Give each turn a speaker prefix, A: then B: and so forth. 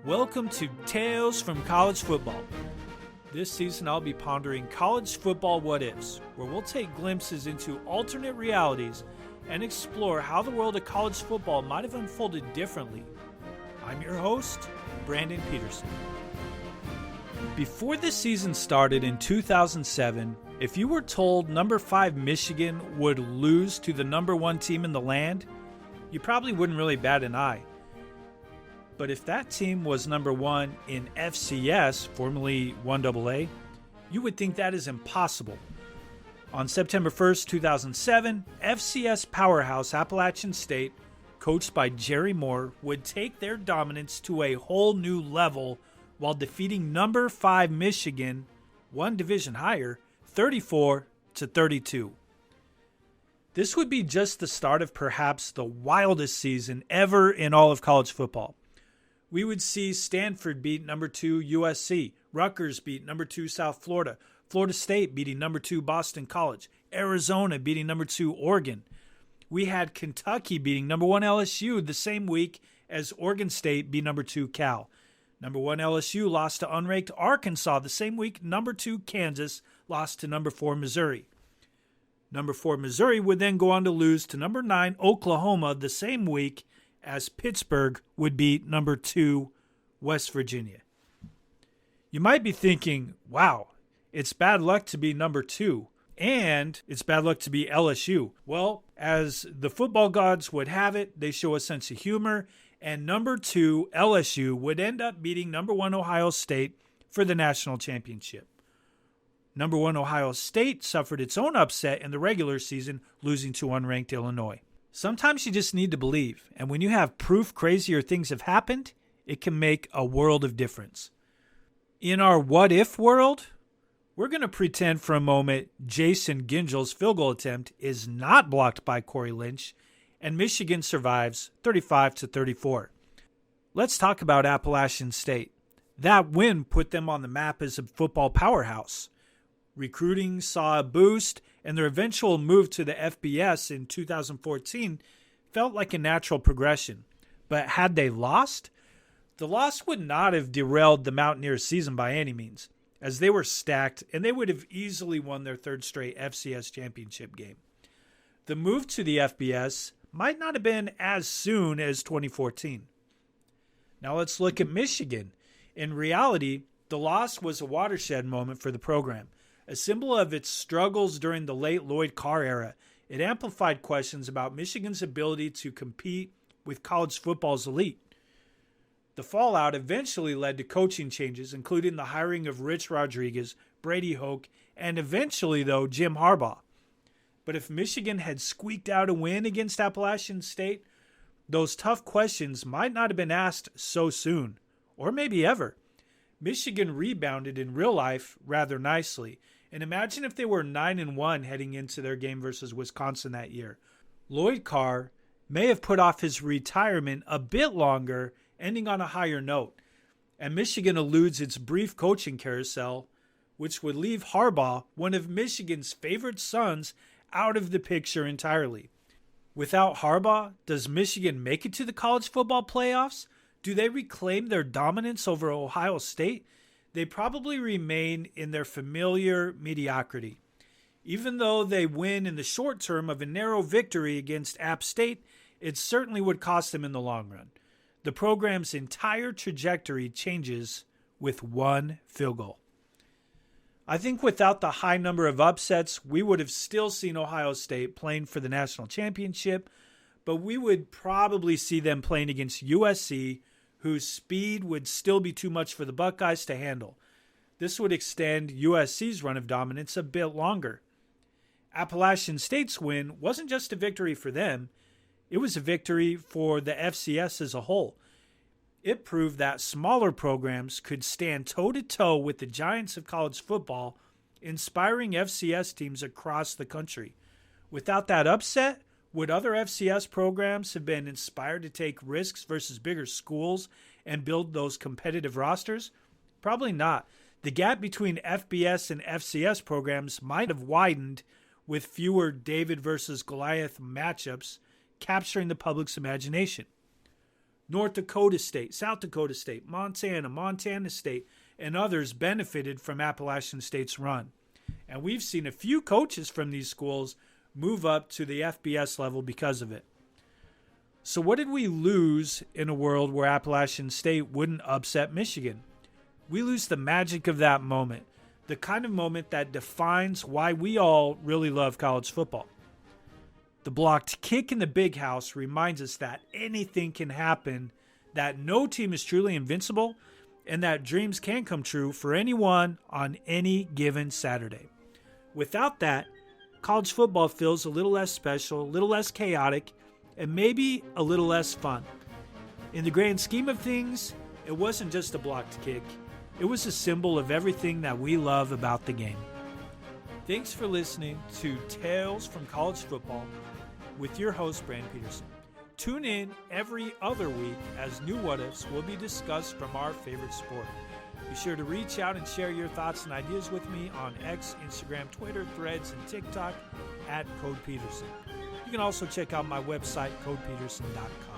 A: Welcome to Tales from College Football. This season I'll be pondering college football what-ifs, where we'll take glimpses into alternate realities and explore how the world of college football might have unfolded differently. I'm your host, Brandon Peterson. Before this season started in 2007, if you were told number 5 Michigan would lose to the number 1 team in the land, you probably wouldn't really bat an eye. But if that team was number 1 in FCS, formerly 1AA, you would think that is impossible. On September 1st, 2007, FCS powerhouse Appalachian State, coached by Jerry Moore, would take their dominance to a whole new level while defeating number 5 Michigan, one division higher, 34-32. This would be just the start of perhaps the wildest season ever in all of college football. We would see Stanford beat number 2 USC, Rutgers beat number 2 South Florida, Florida State beating number 2 Boston College, Arizona beating number 2 Oregon. We had Kentucky beating number 1 LSU the same week as Oregon State beat number 2 Cal. Number 1 LSU lost to unranked Arkansas the same week number 2 Kansas lost to number 4 Missouri. Number 4 Missouri would then go on to lose to number 9 Oklahoma the same week as Pittsburgh would beat number 2 West Virginia. You might be thinking, wow, it's bad luck to be number 2, and it's bad luck to be LSU. Well, as the football gods would have it, they show a sense of humor, and number 2 LSU would end up beating number 1 Ohio State for the national championship. Number 1 Ohio State suffered its own upset in the regular season, losing to unranked Illinois. Sometimes you just need to believe, and when you have proof crazier things have happened, it can make a world of difference. In our what-if world, we're going to pretend for a moment Jason Gingel's field goal attempt is not blocked by Corey Lynch, and Michigan survives 35-34. Let's talk about Appalachian State. That win put them on the map as a football powerhouse. Recruiting saw a boost, and their eventual move to the FBS in 2014 felt like a natural progression. But had they lost? The loss would not have derailed the Mountaineers' season by any means, as they were stacked and they would have easily won their third straight FCS championship game. The move to the FBS might not have been as soon as 2014. Now let's look at Michigan. In reality, the loss was a watershed moment for the program. A symbol of its struggles during the late Lloyd Carr era, it amplified questions about Michigan's ability to compete with college football's elite. The fallout eventually led to coaching changes, including the hiring of Rich Rodriguez, Brady Hoke, and eventually, though, Jim Harbaugh. But if Michigan had squeaked out a win against Appalachian State, those tough questions might not have been asked so soon, or maybe ever. Michigan rebounded in real life rather nicely. And imagine if they were 9-1 heading into their game versus Wisconsin that year. Lloyd Carr may have put off his retirement a bit longer, ending on a higher note. And Michigan eludes its brief coaching carousel, which would leave Harbaugh, one of Michigan's favorite sons, out of the picture entirely. Without Harbaugh, does Michigan make it to the college football playoffs? Do they reclaim their dominance over Ohio State? They probably remain in their familiar mediocrity. Even though they win in the short term of a narrow victory against App State, it certainly would cost them in the long run. The program's entire trajectory changes with one field goal. I think without the high number of upsets, we would have still seen Ohio State playing for the national championship, but we would probably see them playing against USC, whose speed would still be too much for the Buckeyes to handle. This would extend USC's run of dominance a bit longer. Appalachian State's win wasn't just a victory for them, it was a victory for the FCS as a whole. It proved that smaller programs could stand toe-to-toe with the giants of college football, inspiring FCS teams across the country. Without that upset, would other FCS programs have been inspired to take risks versus bigger schools and build those competitive rosters? Probably not. The gap between FBS and FCS programs might have widened with fewer David versus Goliath matchups capturing the public's imagination. North Dakota State, South Dakota State, Montana State, and others benefited from Appalachian State's run. And we've seen a few coaches from these schools move up to the FBS level because of it. So what did we lose in a world where Appalachian State wouldn't upset Michigan? We lose the magic of that moment, the kind of moment that defines why we all really love college football. The blocked kick in the big house reminds us that anything can happen, that no team is truly invincible, and that dreams can come true for anyone on any given Saturday. Without that, college football feels a little less special, a little less chaotic, and maybe a little less fun. In the grand scheme of things, it wasn't just a blocked kick. It was a symbol of everything that we love about the game. Thanks for listening to Tales from College Football with your host, Brandon Peterson. Tune in every other week as new what-ifs will be discussed from our favorite sport. Be sure to reach out and share your thoughts and ideas with me on X, Instagram, Twitter, Threads, and TikTok at Code Peterson. You can also check out my website, codepeterson.com.